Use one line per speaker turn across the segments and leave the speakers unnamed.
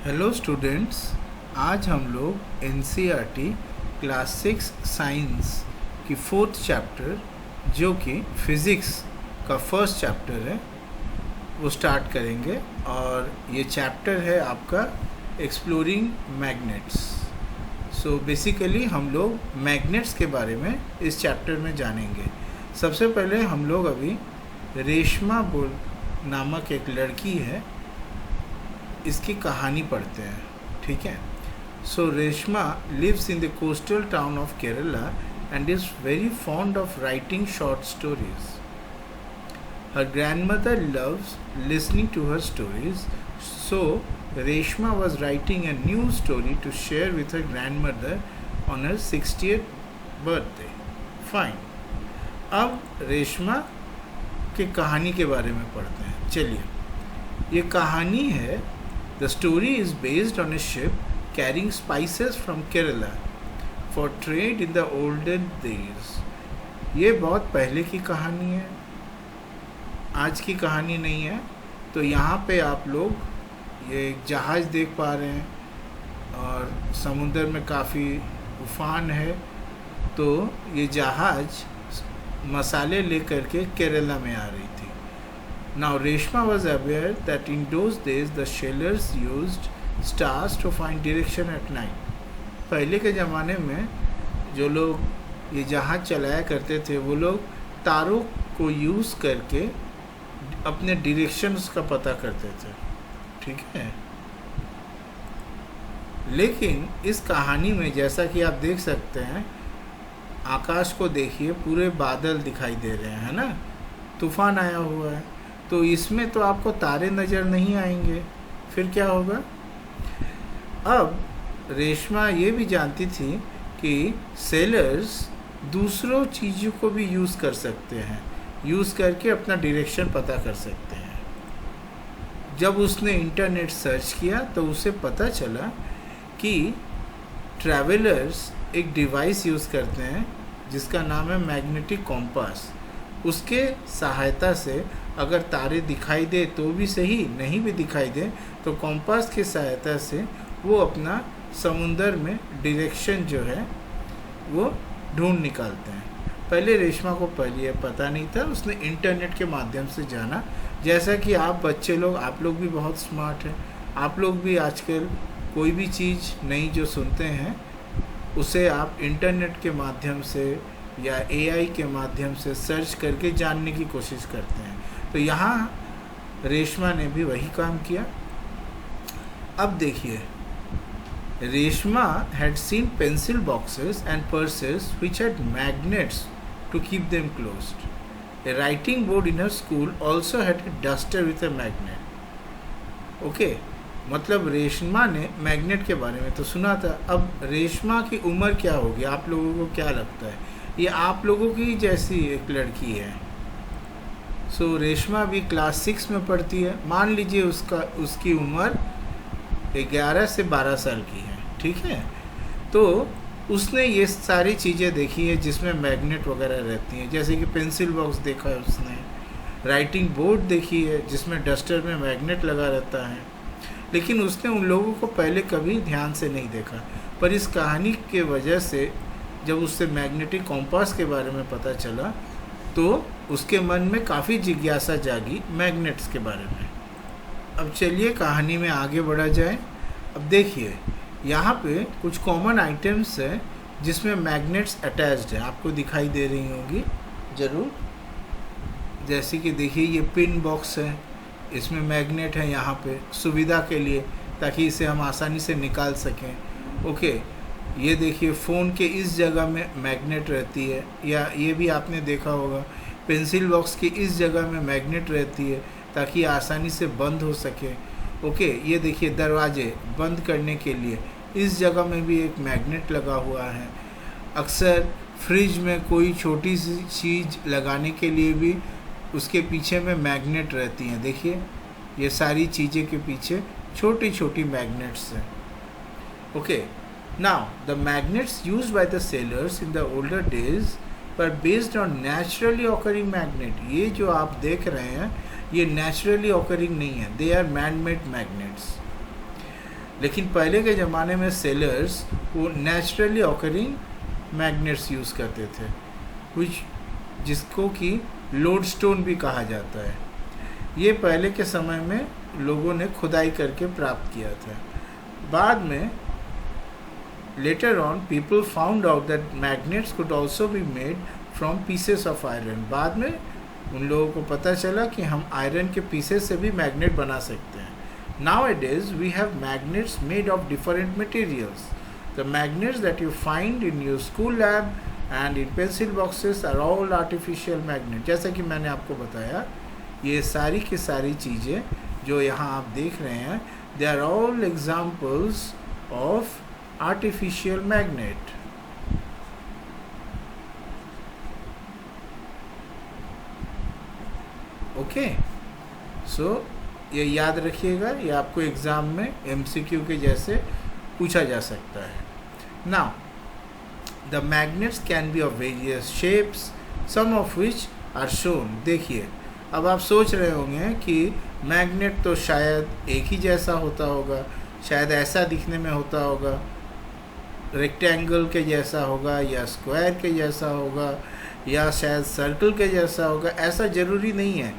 Hello students. आज हम लोग एनसीईआरटी क्लास 6 साइंस की फोर्थ चैप्टर जो कि फिज़िक्स का फर्स्ट चैप्टर है वो स्टार्ट करेंगे। और ये चैप्टर है आपका एक्सप्लोरिंग मैग्नेट्स। सो बेसिकली हम लोग मैग्नेट्स के बारे में इस चैप्टर में जानेंगे। सबसे पहले हम लोग अभी रेशमा बोल नामक एक लड़की है, इसकी कहानी पढ़ते हैं। ठीक है। So Reshma lives in the coastal town of Kerala and is very fond of writing short stories. Her grandmother loves listening to her stories, so Reshma was writing a new story to share with her grandmother on her 60th birthday. Fine. अब रेशमा के कहानी के बारे में पढ़ते हैं। चलिए, ये कहानी है। The story is based on a ship carrying spices from Kerala for trade in the olden days. ये बहुत पहले की कहानी है, आज की कहानी नहीं है। तो यहाँ पे आप लोग ये एक जहाज़ देख पा रहे हैं और समुद्र में काफ़ी उफान है। तो ये जहाज़ मसाले लेकर के केरला में आ रही थी। Now Reshma was aware that in those days the sailors used stars to find direction at night. पहले के ज़माने में जो लोग ये जहाज़ चलाया करते थे वो लोग तारों को यूज़ करके अपने डायरेक्शंस का पता करते थे। ठीक है। लेकिन इस कहानी में जैसा कि आप देख सकते हैं, आकाश को देखिए, पूरे बादल दिखाई दे रहे हैं, है ना। तूफान आया हुआ है, तो इसमें तो आपको तारे नज़र नहीं आएंगे। फिर क्या होगा। अब रेशमा ये भी जानती थी कि सेलर्स दूसरों चीज़ों को भी यूज़ कर सकते हैं, यूज़ करके अपना डायरेक्शन पता कर सकते हैं। जब उसने इंटरनेट सर्च किया तो उसे पता चला कि ट्रैवलर्स एक डिवाइस यूज़ करते हैं जिसका नाम है मैग्नेटिक कॉम्पास। उसके सहायता से अगर तारे दिखाई दे तो भी सही, नहीं भी दिखाई दे तो कॉम्पास की सहायता से वो अपना समुंदर में डायरेक्शन जो है वो ढूंढ निकालते हैं। पहले रेशमा को पहले ये पता नहीं था, उसने इंटरनेट के माध्यम से जाना। जैसा कि आप बच्चे लोग, आप लोग भी बहुत स्मार्ट हैं, आप लोग भी आजकल कोई भी चीज़ नई जो सुनते हैं उसे आप इंटरनेट के माध्यम से या एआई के माध्यम से सर्च करके जानने की कोशिश करते हैं। तो यहाँ रेशमा ने भी वही काम किया। अब देखिए, Reshma had seen pencil boxes and purses which had magnets to keep them closed. A writing board in her school also had a duster with a magnet. Okay, मतलब रेशमा ने मैग्नेट के बारे में तो सुना था। अब रेशमा की उम्र क्या होगी, आप लोगों को क्या लगता है। ये आप लोगों की जैसी एक लड़की है। सो रेशमा भी क्लास 6 में पढ़ती है। मान लीजिए उसकी उम्र 11 से 12 साल की है। ठीक है। तो उसने ये सारी चीज़ें देखी है जिसमें मैग्नेट वगैरह रहती हैं, जैसे कि पेंसिल बॉक्स देखा है उसने, राइटिंग बोर्ड देखी है जिसमें डस्टर में मैग्नेट लगा रहता है। लेकिन उसने उन लोगों को पहले कभी ध्यान से नहीं देखा। पर इस कहानी के वजह से जब उससे मैग्नेटिक कॉम्पास के बारे में पता चला तो उसके मन में काफ़ी जिज्ञासा जागी मैग्नेट्स के बारे में। अब चलिए कहानी में आगे बढ़ा जाए। अब देखिए, यहाँ पे कुछ कॉमन आइटम्स हैं जिसमें मैग्नेट्स अटैच्ड हैं, आपको दिखाई दे रही होंगी ज़रूर। जैसे कि देखिए, ये पिन बॉक्स है, इसमें मैग्नेट है यहाँ पे सुविधा के लिए, ताकि इसे हम आसानी से निकाल सकें। ओके, ये देखिए, फ़ोन के इस जगह में मैग्नेट रहती है, या ये भी आपने देखा होगा पेंसिल बॉक्स की इस जगह में मैग्नेट रहती है ताकि आसानी से बंद हो सके। ओके, ये देखिए, दरवाजे बंद करने के लिए इस जगह में भी एक मैग्नेट लगा हुआ है। अक्सर फ्रिज में कोई छोटी सी चीज़ लगाने के लिए भी उसके पीछे में मैग्नेट रहती हैं। देखिए, ये सारी चीज़ें के पीछे छोटी छोटी मैग्नेट्स हैं। Okay, now the magnets used by the sailors in the older days पर based on naturally occurring magnet. ये जो आप देख रहे हैं ये नेचुरली ऑकरिंग नहीं है, they are man made magnets. लेकिन पहले के ज़माने में सेलर्स वो नेचुरली ऑकरिंग मैग्नेट्स यूज़ करते थे, जिसको कि लोडस्टोन भी कहा जाता है। ये पहले के समय में लोगों ने खुदाई करके प्राप्त किया था। बाद में later on people found out that magnets could also be made from pieces of iron। बाद में उन लोगों को पता चला कि हम आयरन के पीसेस से भी मैग्नेट बना सकते हैं। Nowadays we have magnets made of different materials। The magnets that you find in your school lab and in pencil boxes are all artificial magnets। जैसा कि मैंने आपको बताया, ये सारी की सारी चीज़ें जो यहाँ आप देख रहे हैं, they are all examples of artificial magnet। Okay, so ये याद रखिएगा, ये आपको एग्ज़ाम में MCQ के जैसे पूछा जा सकता है। Now the magnets can be of various shapes, some of which are shown. देखिए, अब आप सोच रहे होंगे कि मैग्नेट तो शायद एक ही जैसा होता होगा, शायद ऐसा दिखने में होता होगा, रेक्टेंगल के जैसा होगा या स्क्वायर के जैसा होगा या शायद सर्कल के जैसा होगा। ऐसा ज़रूरी नहीं है।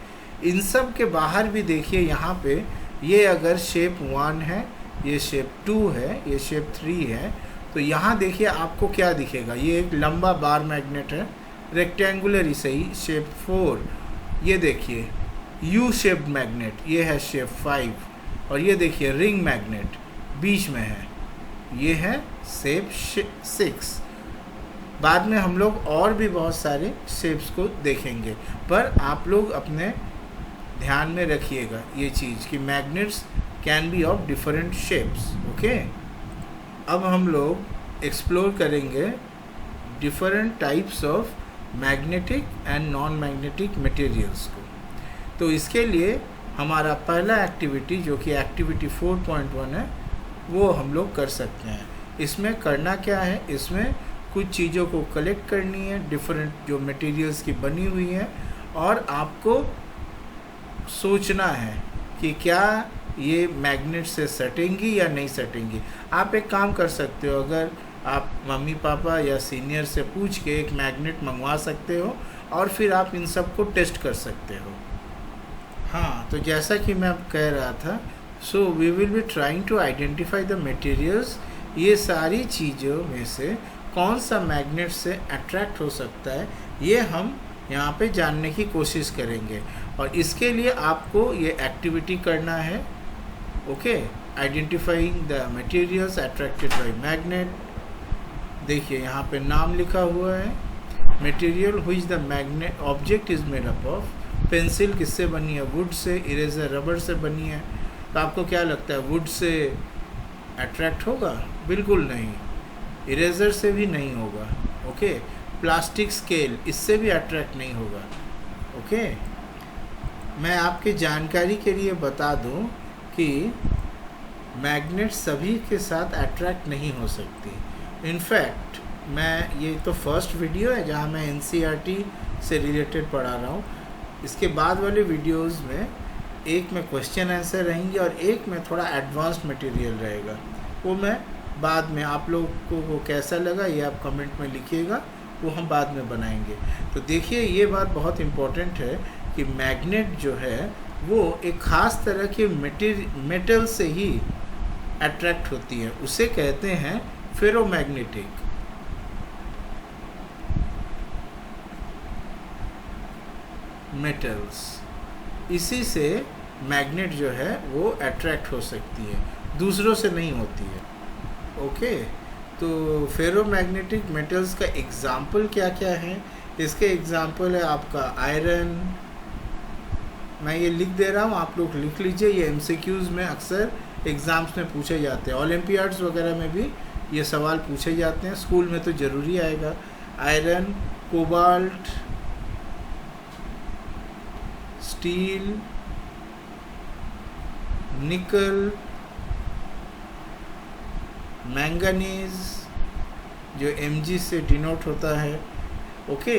इन सब के बाहर भी देखिए, यहाँ पे ये अगर शेप 1 है, ये शेप 2 है, ये शेप 3 है, तो यहाँ देखिए आपको क्या दिखेगा। ये एक लंबा बार मैग्नेट है, रेक्टेंगुलर ही सही, शेप 4। ये देखिए यू शेप्ड मैग्नेट, ये है शेप 5। और ये देखिए रिंग मैग्नेट बीच में है, ये है शेप 6। बाद में हम लोग और भी बहुत सारे शेप्स को देखेंगे, पर आप लोग अपने ध्यान में रखिएगा ये चीज़ कि magnets can be of different shapes. Okay, अब हम लोग एक्सप्लोर करेंगे different types of magnetic and non magnetic materials को। तो इसके लिए हमारा पहला एक्टिविटी जो कि एक्टिविटी 4.1 है, वो हम लोग कर सकते हैं। इसमें करना क्या है, इसमें कुछ चीज़ों को कलेक्ट करनी है, डिफरेंट जो मटेरियल्स की बनी हुई हैं, और आपको सोचना है कि क्या ये मैग्नेट से सटेंगी या नहीं सटेंगी। आप एक काम कर सकते हो, अगर आप मम्मी पापा या सीनियर से पूछ के एक मैग्नेट मंगवा सकते हो और फिर आप इन सब को टेस्ट कर सकते हो। हाँ, तो जैसा कि मैं कह रहा था, so we will be trying to identify the materials. ये सारी चीज़ों में से कौन सा मैग्नेट से अट्रैक्ट हो सकता है, ये हम यहाँ पे जानने की कोशिश करेंगे। और इसके लिए आपको ये एक्टिविटी करना है। Okay, identifying the materials attracted by magnet. देखिए यहाँ पे नाम लिखा हुआ है, material which the magnet object is made up of. Pencil किससे बनी है? Would say. इरेजर रबर से बनी है। तो आपको क्या लगता है, वुड से अट्रैक्ट होगा? बिल्कुल नहीं, इरेजर से भी नहीं होगा। ओके, प्लास्टिक स्केल, इससे भी अट्रैक्ट नहीं होगा। ओके, मैं आपके जानकारी के लिए बता दूं कि मैग्नेट सभी के साथ अट्रैक्ट नहीं हो सकती। इनफैक्ट मैं, ये तो फर्स्ट वीडियो है जहां मैं NCERT से रिलेटेड पढ़ा रहा हूँ। इसके बाद वाले वीडियोस में एक में क्वेश्चन आंसर रहेंगे और एक में थोड़ा एडवांस्ड मटेरियल रहेगा। वो मैं बाद में, आप लोगों को कैसा लगा ये आप कमेंट में लिखिएगा, वो हम बाद में बनाएंगे। तो देखिए, ये बात बहुत इम्पोर्टेंट है कि मैग्नेट जो है वो एक ख़ास तरह के मेटल से ही अट्रैक्ट होती है, उसे कहते हैं फेरोमैग्नेटिक। मेटल्स, इसी से मैग्नेट जो है वो अट्रैक्ट हो सकती है, दूसरों से नहीं होती है। ओके, तो फेरोमैग्नेटिक मेटल्स का एग्जाम्पल क्या क्या है? इसके एग्जाम्पल है आपका आयरन। मैं ये लिख दे रहा हूँ, आप लोग लिख लीजिए। ये MCQs में अक्सर एग्ज़ाम्स में पूछे जाते हैं, ओलंपियाड्स वगैरह में भी ये सवाल पूछे जाते हैं, स्कूल में तो ज़रूरी आएगा। आयरन, कोबाल्ट, स्टील, निकल, मैंगनीज जो Mg से डिनोट होता है। ओके,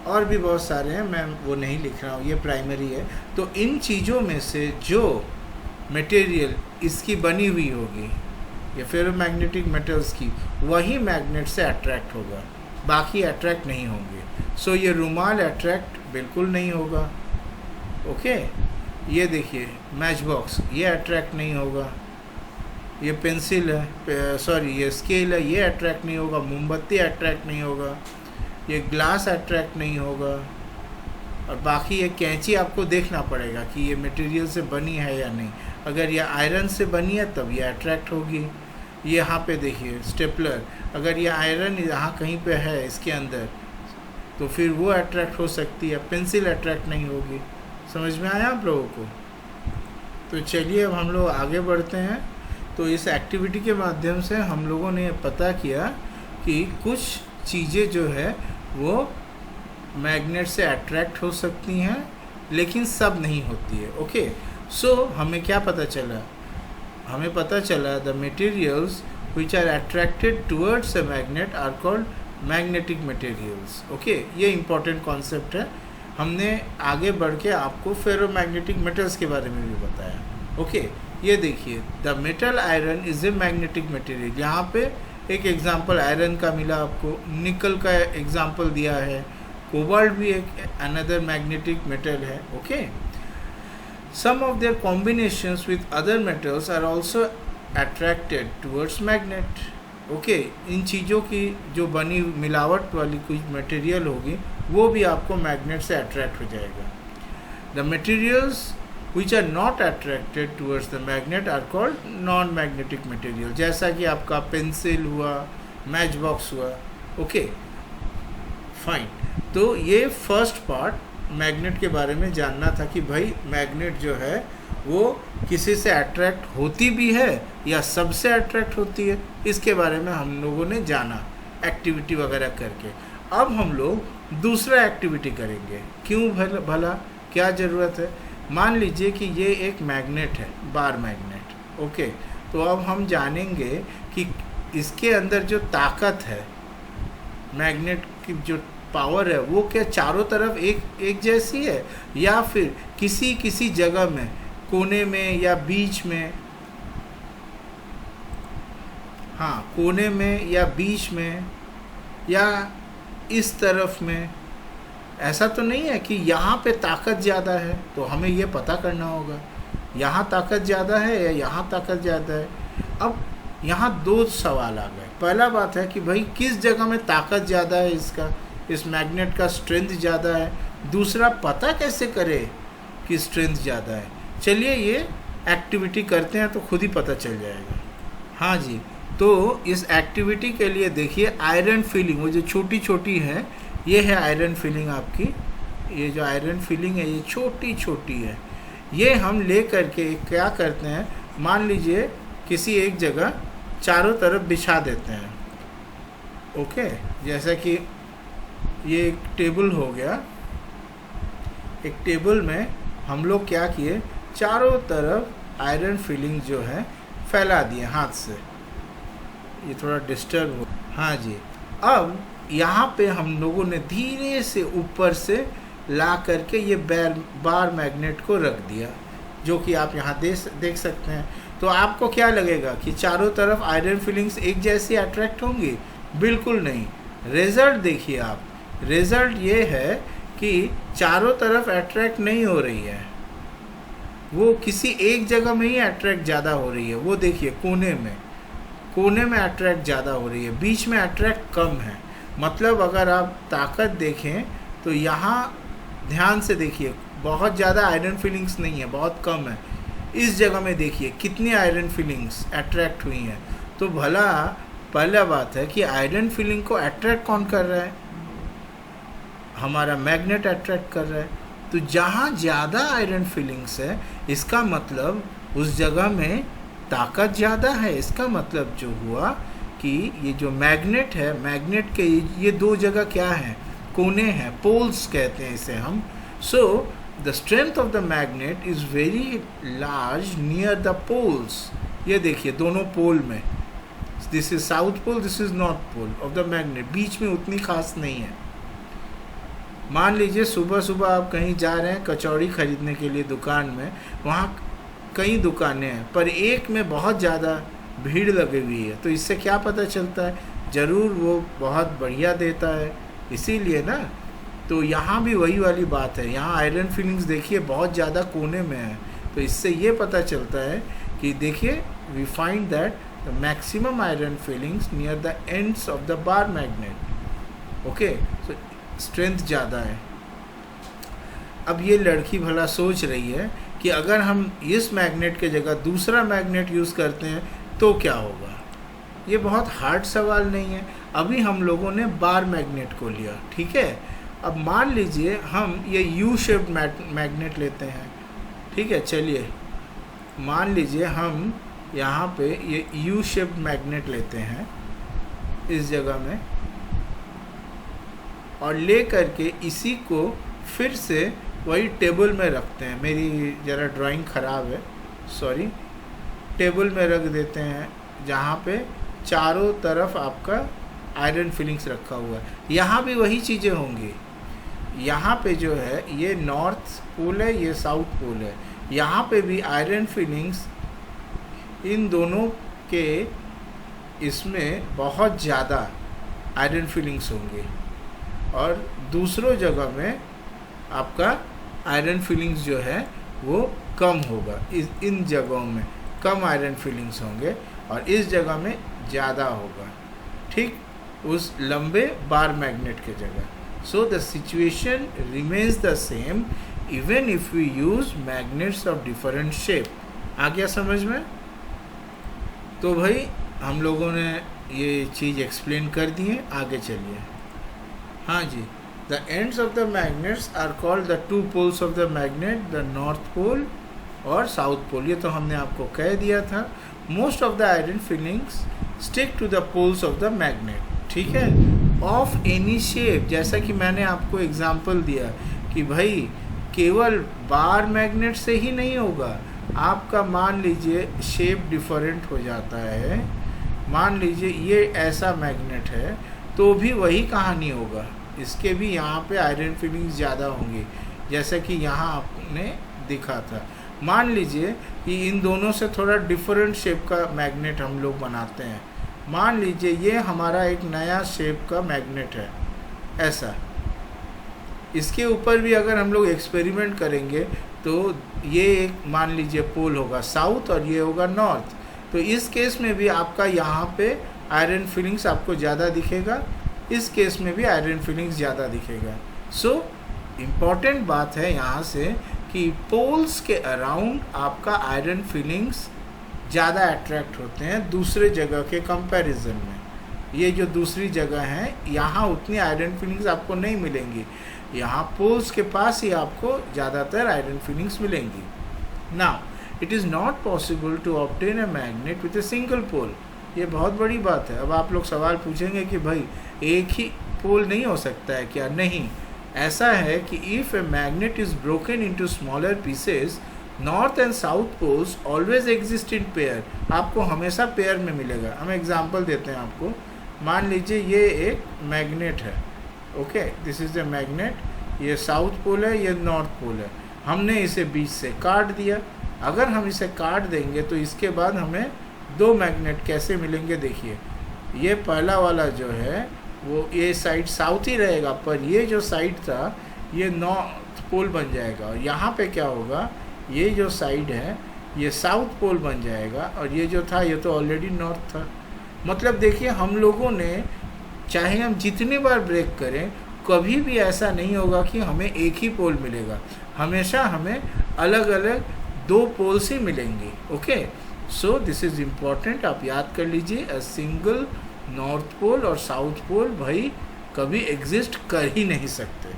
और भी बहुत सारे हैं, मैं वो नहीं लिख रहा हूँ, ये प्राइमरी है। तो इन चीज़ों में से जो मटेरियल इसकी बनी हुई होगी, ये फेरोमैग्नेटिक मेटल्स की, वही मैग्नेट से अट्रैक्ट होगा, बाकी अट्रैक्ट नहीं होंगे। सो ये रुमाल अट्रैक्ट बिल्कुल नहीं होगा। ओके, ये देखिए मैच बॉक्स, ये अट्रैक्ट नहीं होगा। ये पेंसिल है, सॉरी ये स्केल है, ये अट्रैक्ट नहीं होगा। मोमबत्ती अट्रैक्ट नहीं होगा। ये ग्लास अट्रैक्ट नहीं होगा। और बाकी ये कैंची आपको देखना पड़ेगा कि ये मटेरियल से बनी है या नहीं। अगर ये आयरन से बनी है तब ये अट्रैक्ट होगी। ये यहाँ पे देखिए स्टेपलर, अगर ये आयरन यहाँ कहीं पे है इसके अंदर तो फिर वो अट्रैक्ट हो सकती है, पेंसिल अट्रैक्ट नहीं होगी। समझ में आया आप लोगों को? तो चलिए अब हम लोग आगे बढ़ते हैं। तो इस एक्टिविटी के माध्यम से हम लोगों ने पता किया कि कुछ चीज़ें जो है वो मैग्नेट से अट्रैक्ट हो सकती हैं, लेकिन सब नहीं होती है। ओके, सो हमें क्या पता चला? हमें पता चला the materials which are attracted towards a magnet are called magnetic materials. Okay, ये इम्पॉर्टेंट कॉन्सेप्ट है। हमने आगे बढ़ के आपको फेरोमैग्नेटिक मेटल्स के बारे में भी बताया। ओके, ये देखिए the metal iron is a magnetic material. यहाँ पे एक एग्जांपल आयरन का मिला आपको, निकल का एग्जांपल दिया है, कोबाल्ट भी एक अनदर मैग्नेटिक मेटल है। Okay, some of their combinations with other metals are also attracted towards magnet. Okay, इन चीज़ों की जो बनी मिलावट वाली कुछ मटेरियल होगी वो भी आपको मैग्नेट से अट्रैक्ट हो जाएगा। The materials which are not attracted towards the magnet are called non-magnetic material, जैसा कि आपका पेंसिल हुआ, मैच बॉक्स हुआ। ओके फाइन, तो ये फर्स्ट पार्ट मैग्नेट के बारे में जानना था कि भाई मैग्नेट जो है वो किसी से अट्रैक्ट होती भी है या सबसे अट्रैक्ट होती है, इसके बारे में हम लोगों ने जाना एक्टिविटी वगैरह करके। अब हम लोग दूसरा एक्टिविटी करेंगे। क्यों भला क्या ज़रूरत है? मान लीजिए कि ये एक मैग्नेट है, बार मैग्नेट। ओके, तो अब हम जानेंगे कि इसके अंदर जो ताकत है, मैग्नेट की जो पावर है, वो क्या चारों तरफ एक जैसी है या फिर किसी किसी जगह में, कोने में या बीच में, हाँ कोने में या बीच में या इस तरफ में। ऐसा तो नहीं है कि यहाँ पे ताकत ज़्यादा है, तो हमें ये पता करना होगा यहाँ ताकत ज़्यादा है या यहाँ ताकत ज़्यादा है। अब यहाँ दो सवाल आ गए। पहला बात है कि भाई किस जगह में ताकत ज़्यादा है, इसका इस मैग्नेट का स्ट्रेंथ ज़्यादा है। दूसरा, पता कैसे करें कि स्ट्रेंथ ज़्यादा है? चलिए ये एक्टिविटी करते हैं तो खुद ही पता चल जाएगा। हाँ जी, तो इस एक्टिविटी के लिए देखिए आयरन फिलिंग, वो जो छोटी छोटी है, ये है आयरन फिलिंग आपकी। ये जो आयरन फिलिंग है ये छोटी छोटी है। ये हम ले करके क्या करते हैं, मान लीजिए किसी एक जगह चारों तरफ बिछा देते हैं। ओके, जैसा कि ये एक टेबल हो गया। एक टेबल में हम लोग क्या किए, चारों तरफ आयरन फिलिंग जो है फैला दिए हाथ से। ये थोड़ा डिस्टर्ब हो, हाँ जी। अब यहाँ पे हम लोगों ने धीरे से ऊपर से ला करके ये बार मैग्नेट को रख दिया, जो कि आप यहाँ देख सकते हैं। तो आपको क्या लगेगा कि चारों तरफ आयरन फिलिंग्स एक जैसी अट्रैक्ट होंगी? बिल्कुल नहीं। रिजल्ट देखिए आप, रिजल्ट ये है कि चारों तरफ अट्रैक्ट नहीं हो रही है, वो किसी एक जगह में ही अट्रैक्ट ज़्यादा हो रही है। वो देखिए कोने में अट्रैक्ट ज़्यादा हो रही है, बीच में अट्रैक्ट कम है। मतलब अगर आप ताकत देखें तो यहाँ ध्यान से देखिए, बहुत ज़्यादा आयरन फिलिंग्स नहीं है, बहुत कम है। इस जगह में देखिए कितनी आयरन फिलिंग्स अट्रैक्ट हुई हैं। तो भला पहला बात है कि आयरन फिलिंग को अट्रैक्ट कौन कर रहा है? हमारा मैग्नेट अट्रैक्ट कर रहा है। तो जहाँ ज़्यादा आयरन फिलिंग्स है, इसका मतलब उस जगह में ताकत ज़्यादा है। इसका मतलब जो हुआ कि ये जो मैग्नेट है, मैग्नेट के ये दो जगह क्या है, कोने हैं, पोल्स कहते हैं इसे हम। So the strength of the magnet is very large near the poles. ये देखिए दोनों पोल में, this is south pole, this is north pole of the magnet, बीच में उतनी खास नहीं है। मान लीजिए सुबह सुबह आप कहीं जा रहे हैं कचौड़ी खरीदने के लिए दुकान में, वहाँ कई दुकानें हैं पर एक में बहुत ज़्यादा भीड़ लगी हुई है, तो इससे क्या पता चलता है, ज़रूर वो बहुत बढ़िया देता है, इसीलिए ना। तो यहाँ भी वही वाली बात है, यहाँ आयरन फिलिंग्स देखिए बहुत ज़्यादा कोने में है, तो इससे ये पता चलता है कि देखिए we find that the maximum iron filings near the ends of the bar magnet. Okay, so strength ज़्यादा है। अब ये लड़की भला सोच रही है कि अगर हम इस मैग्नेट के जगह दूसरा मैग्नेट यूज़ करते हैं तो क्या होगा। ये बहुत हार्ड सवाल नहीं है। अभी हम लोगों ने बार मैग्नेट को लिया, ठीक है। अब मान लीजिए हम ये यू शेप्ड मैग्नेट लेते हैं, ठीक है। चलिए मान लीजिए हम यहाँ पे ये यू शेप्ड मैग्नेट लेते हैं इस जगह में, और ले करके इसी को फिर से वही टेबल में रखते हैं। मेरी ज़रा ड्राइंग ख़राब है, सॉरी। टेबल में रख देते हैं जहाँ पे चारों तरफ आपका आयरन फिलिंग्स रखा हुआ है। यहाँ भी वही चीज़ें होंगी। यहाँ पे जो है ये नॉर्थ पोल है, ये साउथ पोल है। यहाँ पे भी आयरन फिलिंग्स इन दोनों के इसमें बहुत ज़्यादा आयरन फिलिंग्स होंगे, और दूसरों जगह में आपका आयरन फिलिंग्स जो है वो कम होगा। इन जगहों में कम आयरन फिलिंग्स होंगे और इस जगह में ज़्यादा होगा, ठीक, उस लंबे बार मैग्नेट के जगह। So the situation remains the same even if we use magnets of different shape. आ गया समझ में? तो भाई हम लोगों ने ये चीज़ एक्सप्लेन कर दी है, आगे चलिए। हाँ जी, the ends of the magnets are called the two poles of the magnet, the north pole और साउथ पोल। ये तो हमने आपको कह दिया था। Most of the iron filings stick to the poles of the magnet, ठीक है, ऑफ एनी शेप। जैसा कि मैंने आपको एग्जांपल दिया कि भाई केवल बार मैग्नेट से ही नहीं होगा, आपका मान लीजिए शेप डिफरेंट हो जाता है। मान लीजिए ये ऐसा मैग्नेट है तो भी वही कहानी होगा, इसके भी यहाँ पे आयरन फिलिंग्स ज़्यादा होंगी, जैसा कि यहाँ आपने दिखा था। मान लीजिए कि इन दोनों से थोड़ा डिफरेंट शेप का मैग्नेट हम लोग बनाते हैं। मान लीजिए ये हमारा एक नया शेप का मैग्नेट है ऐसा, इसके ऊपर भी अगर हम लोग एक्सपेरिमेंट करेंगे तो ये एक मान लीजिए पोल होगा साउथ और ये होगा नॉर्थ, तो इस केस में भी आपका यहाँ पे आयरन फिलिंग्स आपको ज़्यादा दिखेगा, इस केस में भी आयरन फिलिंग्स ज़्यादा दिखेगा। सो इम्पॉर्टेंट बात है यहाँ से कि पोल्स के अराउंड आपका आयरन फिलिंग्स ज़्यादा अट्रैक्ट होते हैं दूसरे जगह के कंपैरिजन में। ये जो दूसरी जगह है यहाँ उतनी आयरन फिलिंग्स आपको नहीं मिलेंगी, यहाँ पोल्स के पास ही आपको ज़्यादातर आयरन फिलिंग्स मिलेंगी। Now it is not possible to obtain a magnet with a single pole. ये बहुत बड़ी बात है। अब आप लोग सवाल पूछेंगे कि भाई एक ही पोल नहीं हो सकता है क्या? नहीं, ऐसा है कि if a magnet is broken into smaller pieces, north and south poles always exist in pair. आपको हमेशा पेयर में मिलेगा। हम एग्जांपल देते हैं आपको। मान लीजिए ये एक मैग्नेट है, okay, this is the magnet, ये साउथ पोल है, ये नॉर्थ पोल है। हमने इसे बीच से काट दिया। अगर हम इसे काट देंगे तो इसके बाद हमें दो मैग्नेट कैसे मिलेंगे? देखिए, ये पहला वाला जो है वो ये साइड साउथ ही रहेगा, पर ये जो साइड था ये नॉर्थ पोल बन जाएगा, और यहाँ पे क्या होगा, ये जो साइड है ये साउथ पोल बन जाएगा, और ये जो था ये तो ऑलरेडी नॉर्थ था। मतलब देखिए, हम लोगों ने चाहे हम जितनी बार ब्रेक करें कभी भी ऐसा नहीं होगा कि हमें एक ही पोल मिलेगा, हमेशा हमें अलग अलग दो पोल्स ही मिलेंगे। Okay, so this is important, आप याद कर लीजिए। अ सिंगल नॉर्थ पोल और साउथ पोल भाई कभी एग्जिस्ट कर ही नहीं सकते।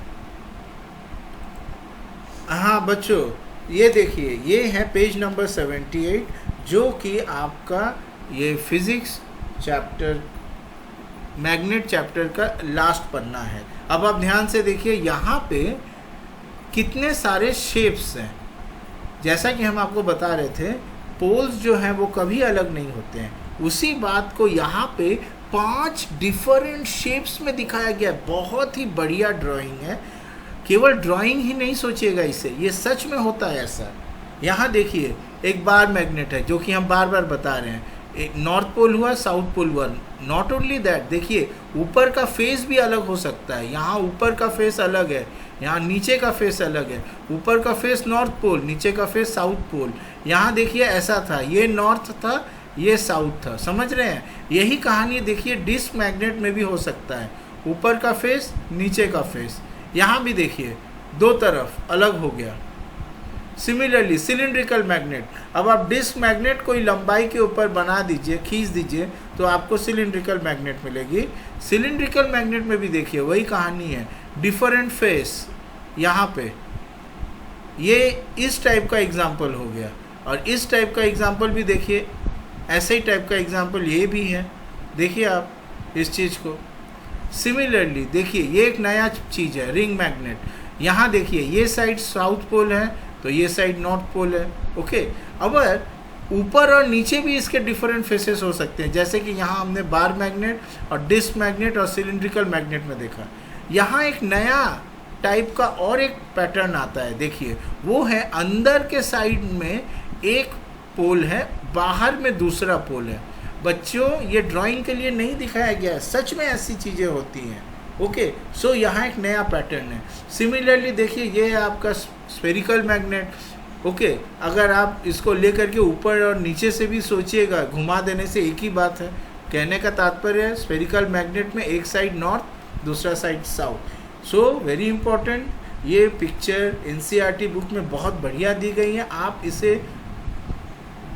हाँ बच्चों, ये देखिए, ये है पेज नंबर 78, जो कि आपका ये फिज़िक्स चैप्टर मैग्नेट चैप्टर का लास्ट पन्ना है। अब आप ध्यान से देखिए, यहाँ पे कितने सारे शेप्स हैं। जैसा कि हम आपको बता रहे थे, पोल्स जो हैं वो कभी अलग नहीं होते हैं। उसी बात को यहाँ पे 5 डिफरेंट शेप्स में दिखाया गया है। बहुत ही बढ़िया ड्राइंग है। केवल ड्राइंग ही नहीं सोचिएगा इसे, ये सच में होता है ऐसा। यहाँ देखिए, एक बार मैग्नेट है जो कि हम बार बार बता रहे हैं। एक नॉर्थ पोल हुआ, साउथ पोल हुआ। नॉट ओनली दैट, देखिए ऊपर का फेस भी अलग हो सकता है। यहाँ ऊपर का फेस अलग है, यहाँ नीचे का फेस अलग है। ऊपर का फेस नॉर्थ पोल, नीचे का फेस साउथ पोल। यहाँ देखिए ऐसा था, ये नॉर्थ था, ये साउथ था, समझ रहे हैं। यही कहानी देखिए डिस्क मैग्नेट में भी हो सकता है, ऊपर का फेस, नीचे का फेस। यहाँ भी देखिए दो तरफ अलग हो गया। सिमिलरली सिलिंड्रिकल मैग्नेट, अब आप डिस्क मैग्नेट कोई लंबाई के ऊपर बना दीजिए, खींच दीजिए, तो आपको सिलिंड्रिकल मैग्नेट मिलेगी। सिलिंड्रिकल मैग्नेट में भी देखिए वही कहानी है, डिफरेंट फेस। यहाँ पे ये इस टाइप का एग्जाम्पल हो गया, और इस टाइप का एग्जाम्पल भी देखिए, ऐसे ही टाइप का एग्जाम्पल ये भी है। देखिए आप इस चीज़ को। सिमिलरली देखिए ये एक नया चीज़ है, रिंग मैग्नेट। यहाँ देखिए ये साइड साउथ पोल है, तो ये साइड नॉर्थ पोल है। ओके, अब ऊपर और नीचे भी इसके डिफरेंट फेसेस हो सकते हैं, जैसे कि यहाँ हमने बार मैग्नेट और डिस्क मैग्नेट और सिलिंड्रिकल मैग्नेट में देखा। यहाँ एक नया टाइप का और एक पैटर्न आता है, देखिए वो है अंदर के साइड में एक पोल है, बाहर में दूसरा पोल है। बच्चों ये ड्राइंग के लिए नहीं दिखाया गया है, सच में ऐसी चीज़ें होती हैं। ओके, सो यहाँ एक नया पैटर्न है। सिमिलरली देखिए ये है आपका स्फेरिकल मैग्नेट। ओके, अगर आप इसको लेकर के ऊपर और नीचे से भी सोचिएगा, घुमा देने से एक ही बात है। कहने का तात्पर्य है स्फेरिकल मैग्नेट में एक साइड नॉर्थ, दूसरा side south. So very important, ये पिक्चर एनसीईआरटी बुक में बहुत बढ़िया दी गई है। आप इसे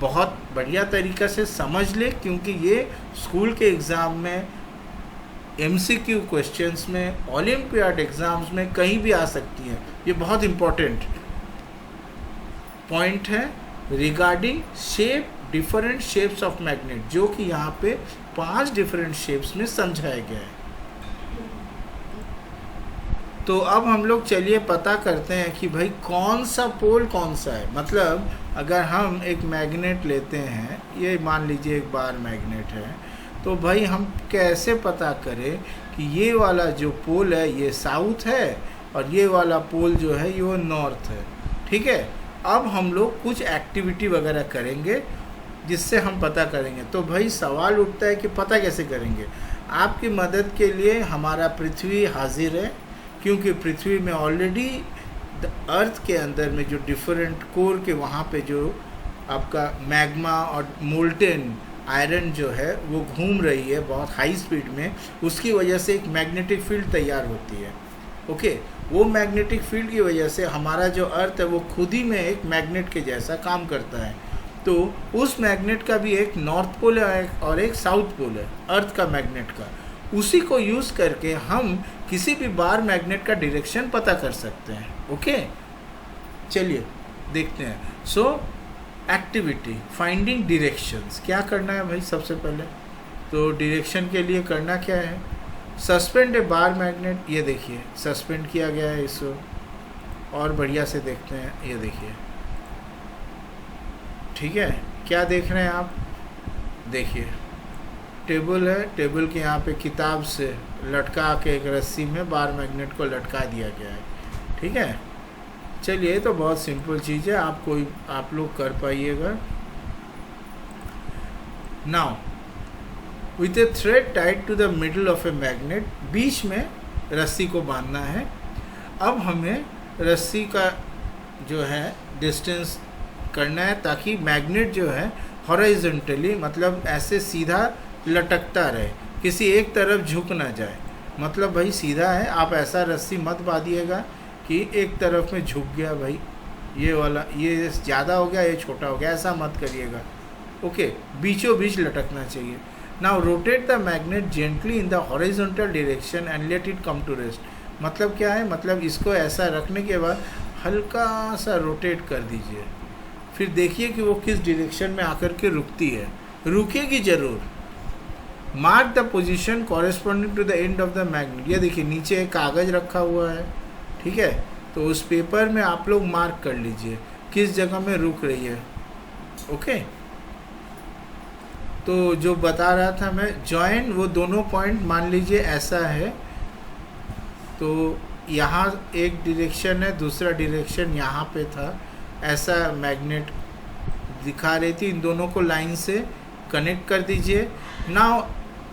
बहुत बढ़िया तरीक़ा से समझ ले, क्योंकि ये स्कूल के एग्ज़ाम में, एमसीक्यू क्वेश्चंस में, ओलंपियाड एग्ज़ाम्स में कहीं भी आ सकती है। ये बहुत इम्पोर्टेंट पॉइंट है regarding shape, different shapes of magnet, जो कि यहाँ पे 5 डिफरेंट शेप्स में समझाया गया है। तो अब हम लोग चलिए पता करते हैं कि भाई कौन सा पोल कौन सा है। मतलब अगर हम एक मैग्नेट लेते हैं, ये मान लीजिए एक बार मैग्नेट है, तो भाई हम कैसे पता करें कि ये वाला जो पोल है ये साउथ है और ये वाला पोल जो है ये वो नॉर्थ है। ठीक है, अब हम लोग कुछ एक्टिविटी वगैरह करेंगे जिससे हम पता करेंगे। तो भाई सवाल उठता है कि पता कैसे करेंगे। आपकी मदद के लिए हमारा पृथ्वी हाजिर है, क्योंकि पृथ्वी में ऑलरेडी अर्थ के अंदर में जो डिफरेंट कोर के वहाँ पे जो आपका मैग्मा और मोल्टेन आयरन जो है वो घूम रही है बहुत हाई स्पीड में, उसकी वजह से एक मैग्नेटिक फील्ड तैयार होती है। ओके, वो मैग्नेटिक फील्ड की वजह से हमारा जो अर्थ है वो खुद ही में एक मैग्नेट के जैसा काम करता है। तो उस मैग्नेट का भी एक नॉर्थ पोल है और एक साउथ पोल है अर्थ का मैग्नेट का। उसी को यूज़ करके हम किसी भी बार मैग्नेट का डायरेक्शन पता कर सकते हैं। ओके, चलिए देखते हैं। सो एक्टिविटी फाइंडिंग डायरेक्शंस, क्या करना है भाई सबसे पहले? तो डायरेक्शन के लिए करना क्या है, सस्पेंड ए बार मैग्नेट। ये देखिए सस्पेंड किया गया है इसको, और बढ़िया से देखते हैं। ये देखिए, ठीक है, क्या देख रहे हैं आप? देखिए टेबल है, टेबल के यहाँ पे किताब से लटका के एक रस्सी में बार मैग्नेट को लटका दिया गया है। ठीक है, चलिए ये तो बहुत सिंपल चीज़ है, आप लोग कर पाइएगा। Now with a thread tied to the middle of a magnet, बीच में रस्सी को बांधना है। अब हमें रस्सी का जो है डिस्टेंस करना है ताकि मैग्नेट जो है हॉरिजॉन्टली, मतलब ऐसे सीधा लटकता रहे, किसी एक तरफ झुक ना जाए। मतलब भाई सीधा है, आप ऐसा रस्सी मत बांधिएगा कि एक तरफ में झुक गया, भाई ये वाला ये ज़्यादा हो गया, ये छोटा हो गया, ऐसा मत करिएगा। ओके, बीचों बीच लटकना चाहिए। Now rotate the magnet gently in the horizontal direction and let it come to rest. मतलब क्या है, मतलब इसको ऐसा रखने के बाद हल्का सा रोटेट कर दीजिए, फिर देखिए कि वो किस डायरेक्शन में आकर के रुकती है। रुकेगी ज़रूर। Mark the position corresponding to the end of the magnet. ये देखिए नीचे एक कागज़ रखा हुआ है, ठीक है, तो उस पेपर में आप लोग मार्क कर लीजिए किस जगह में रुक रही है। ओके, तो जो बता रहा था मैं, जॉइन वो दोनों पॉइंट मान लीजिए ऐसा है, तो यहाँ एक डायरेक्शन है, दूसरा डायरेक्शन यहाँ पे था, ऐसा मैग्नेट दिखा रही थी, इन दोनों को लाइन से कनेक्ट कर दीजिए। Now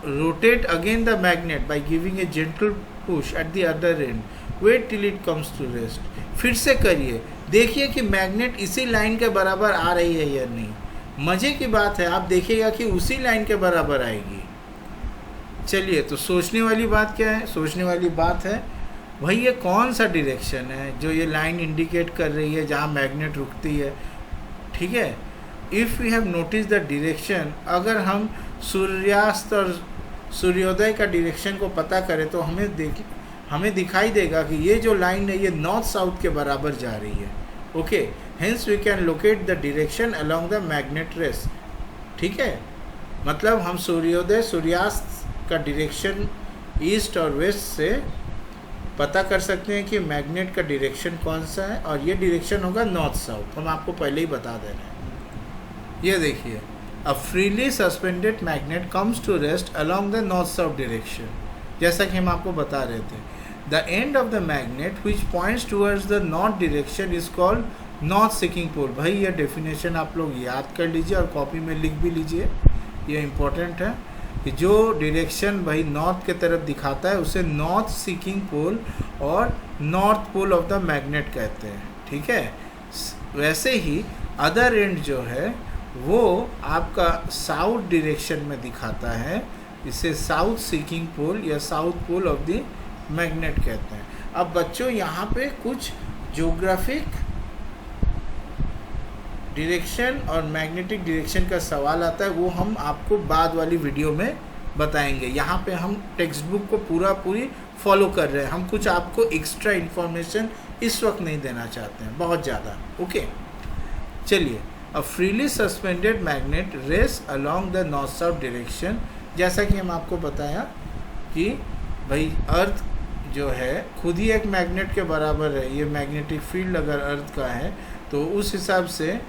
rotate again the magnet by giving a gentle push at the other end, wait till it comes to rest. फिर से करिए, देखिए कि मैग्नेट इसी लाइन के बराबर आ रही है या नहीं। मज़े की बात है, आप देखिएगा कि उसी लाइन के बराबर आएगी। चलिए, तो सोचने वाली बात क्या है? सोचने वाली बात है भाई ये कौन सा डायरेक्शन है जो ये लाइन इंडिकेट कर रही है जहाँ मैग्नेट रुकती है। ठीक है, if we have notice the direction, अगर हम सूर्यास्त और सूर्योदय का डायरेक्शन को पता करें तो हमें दिखाई देगा कि ये जो लाइन है ये नॉर्थ साउथ के बराबर जा रही है। Okay, hence we can locate the direction along the magnet rest. ठीक है, मतलब हम सूर्योदय सूर्यास्त का डायरेक्शन ईस्ट और वेस्ट से पता कर सकते हैं कि मैग्नेट का डायरेक्शन कौन सा है, और ये डायरेक्शन होगा नॉर्थ साउथ। हम आपको पहले ही बता दे रहे हैं। ये देखिए, a freely suspended magnet comes to rest along the north south direction, जैसा कि हम आपको बता रहे थे। The end of the magnet which points towards the north direction is called north seeking pole. भाई ये डेफिनेशन आप लोग याद कर लीजिए और कॉपी में लिख भी लीजिए, ये इम्पोर्टेंट है कि जो डायरेक्शन भाई नॉर्थ के तरफ दिखाता है उसे नॉर्थ सीकिंग पोल और north pole of the magnet कहते हैं। ठीक है, वैसे ही अदर एंड जो है वो आपका साउथ डायरेक्शन में दिखाता है, इसे साउथ सीकिंग पोल या south pole of the magnet कहते हैं। अब बच्चों यहाँ पे कुछ ज्योग्राफिक डायरेक्शन और मैग्नेटिक डायरेक्शन का सवाल आता है, वो हम आपको बाद वाली वीडियो में बताएंगे। यहाँ पे हम टेक्स्ट बुक को पूरी फॉलो कर रहे हैं, हम कुछ आपको एक्स्ट्रा इन्फॉर्मेशन इस वक्त नहीं देना चाहते हैं बहुत ज़्यादा। ओके, चलिए, a freely suspended magnet rests along the north south direction, जैसा कि हम आपको बताया कि भाई अर्थ जो है खुद ही एक मैग्नेट के बराबर है। ये मैग्नेटिक फील्ड अगर अर्थ का है तो उस हिसाब से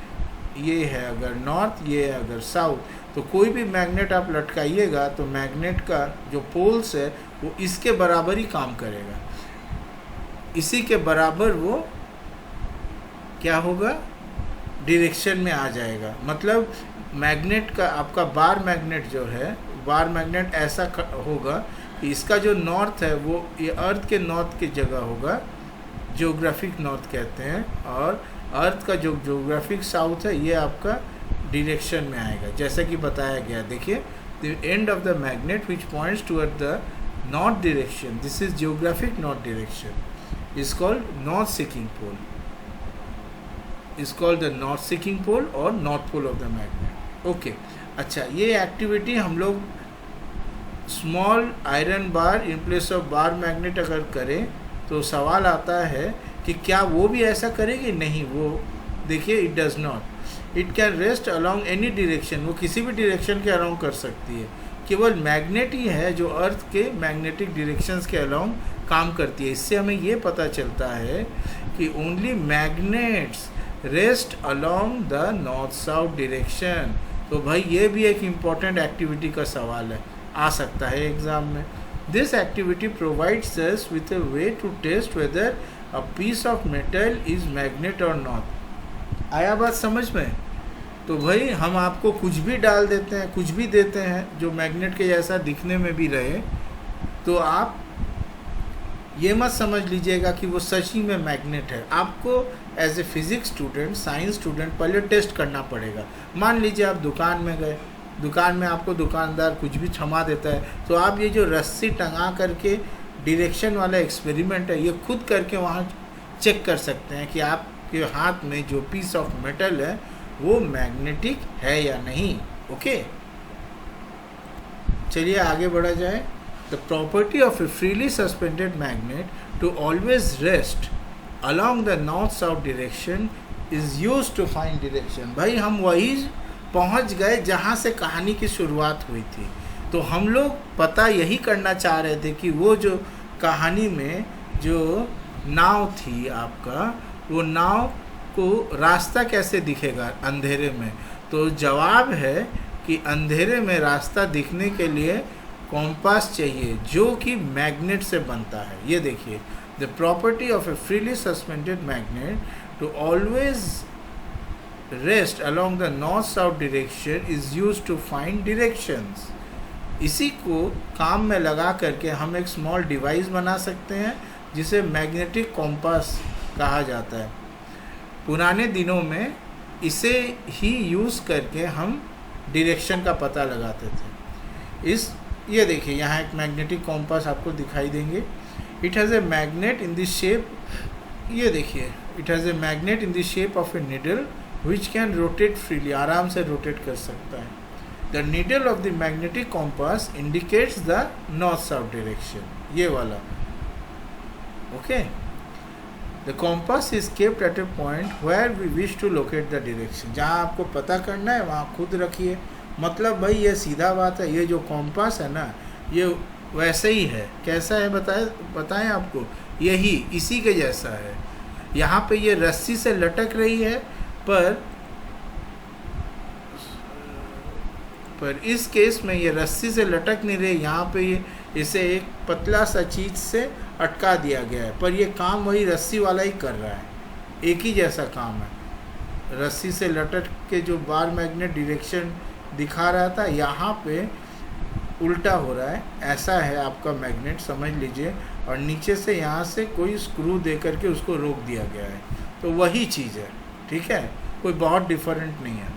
ये है अगर नॉर्थ, ये है अगर साउथ, तो कोई भी मैग्नेट आप लटकाइएगा तो मैग्नेट का जो पोल्स है वो इसके बराबर ही काम करेगा, इसी के बराबर वो क्या होगा, डायरेक्शन में आ जाएगा। मतलब मैग्नेट का आपका बार मैग्नेट जो है, बार मैग्नेट ऐसा होगा कि इसका जो नॉर्थ है वो ये अर्थ के नॉर्थ की जगह होगा, ज्योग्राफिक नॉर्थ कहते हैं, और अर्थ का जो ज्योग्राफिक साउथ है ये आपका डायरेक्शन में आएगा, जैसा कि बताया गया। देखिए, the end of the magnet which points toward the north direction, this is geographic north direction, is called north seeking pole, is called the north seeking pole और north pole of the magnet. Okay, अच्छा, ये activity हम लोग small iron bar in place of bar magnet अगर करें तो सवाल आता है कि क्या वो भी ऐसा करेगी? नहीं, वो देखिए, it does not, it can rest along any direction, वो किसी भी डायरेक्शन के अलोंग कर सकती है। केवल मैग्नेट ही है जो अर्थ के मैग्नेटिक डायरेक्शंस के अलोंग काम करती है। इससे हमें ये पता चलता है कि only magnets rest along the north south direction. तो भाई ये भी एक इम्पॉर्टेंट एक्टिविटी का सवाल है, आ सकता है एग्ज़ाम में। This activity provides us with a way to test whether a piece of metal is magnet और नॉट। आया बात समझ में? तो भाई हम आपको कुछ भी डाल देते हैं, कुछ भी देते हैं जो मैग्नेट के जैसा दिखने में भी रहे, तो आप ये मत समझ लीजिएगा कि वो सच ही में मैग्नेट है। आपको as a physics student, science student पहले टेस्ट करना पड़ेगा। मान लीजिए आप दुकान में गए, दुकान में आपको दुकानदार कुछ भी थमा देता है, तो आप ये जो रस्सी टंगा करके डायरेक्शन वाला एक्सपेरिमेंट है ये खुद करके वहाँ चेक कर सकते हैं कि आपके हाथ में जो पीस ऑफ मेटल है वो मैग्नेटिक है या नहीं। ओके, चलिए आगे बढ़ा जाए। The property of a freely suspended magnet to always rest along the north south direction is used to find direction। भाई हम वही पहुंच गए जहां से कहानी की शुरुआत हुई थी। तो हम लोग पता यही करना चाह रहे थे कि वो जो कहानी में जो नाव थी आपका, वो नाव को रास्ता कैसे दिखेगा अंधेरे में। तो जवाब है कि अंधेरे में रास्ता दिखने के लिए कॉम्पास चाहिए जो कि मैग्नेट से बनता है। ये देखिए, the property of a freely suspended magnet to always rest along the north-south direction is used to find directions. इसी को काम में लगा करके हम एक स्मॉल डिवाइस बना सकते हैं जिसे मैग्नेटिक कॉम्पास कहा जाता है। पुराने दिनों में इसे ही यूज़ करके हम डायरेक्शन का पता लगाते थे। ये देखिए यहाँ एक मैग्नेटिक कॉम्पास आपको दिखाई देंगे। It has a magnet in the shape, ये देखिए it has a magnet in the shape of a needle which can rotate freely, आराम से रोटेट कर सकता है। The needle of the magnetic compass indicates the north south direction, ये वाला। Okay, the compass is kept at a point where we wish to locate the direction. जहाँ आपको पता करना है वहाँ खुद रखिए। मतलब भाई ये सीधा बात है, ये जो कॉम्पास है ना ये वैसे ही है। कैसा है बताएं आपको, यही इसी के जैसा है। यहाँ पे ये रस्सी से लटक रही है, पर इस केस में ये रस्सी से लटक नहीं रही, यहाँ पे ये इसे एक पतला सा चीज़ से अटका दिया गया है, पर ये काम वही रस्सी वाला ही कर रहा है, एक ही जैसा काम है। रस्सी से लटक के जो बार मैग्नेट डायरेक्शन दिखा रहा था, यहाँ पे उल्टा हो रहा है। ऐसा है आपका मैग्नेट, समझ लीजिए। और नीचे से यहाँ से कोई स्क्रू दे करके उसको रोक दिया गया है, तो वही चीज़ है। ठीक है, कोई बहुत डिफरेंट नहीं है।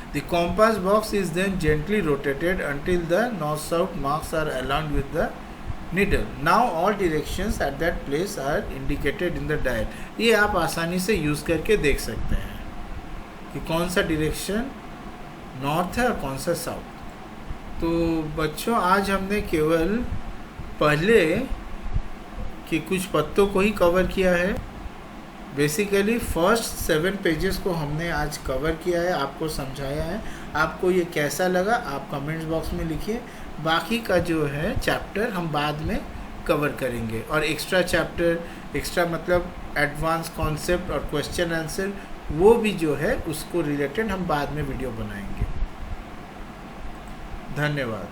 The compass box is then gently rotated until the north-south marks are aligned with the needle. Now all directions at that place are indicated in the dial. ये आप आसानी से यूज़ करके देख सकते हैं कि कौन सा डायरेक्शन नॉर्थ है और कौन सा साउथ। तो बच्चों आज हमने केवल पहले के कुछ पत्तों को ही कवर किया है। बेसिकली फर्स्ट 7 पेजेस को हमने आज कवर किया है, आपको समझाया है। आपको ये कैसा लगा आप कमेंट्स बॉक्स में लिखिए। बाकी का जो है चैप्टर हम बाद में कवर करेंगे, और एक्स्ट्रा चैप्टर, एक्स्ट्रा मतलब एडवांस कॉन्सेप्ट और क्वेश्चन आंसर, वो भी जो है उसको रिलेटेड हम बाद में वीडियो बनाएंगे। धन्यवाद।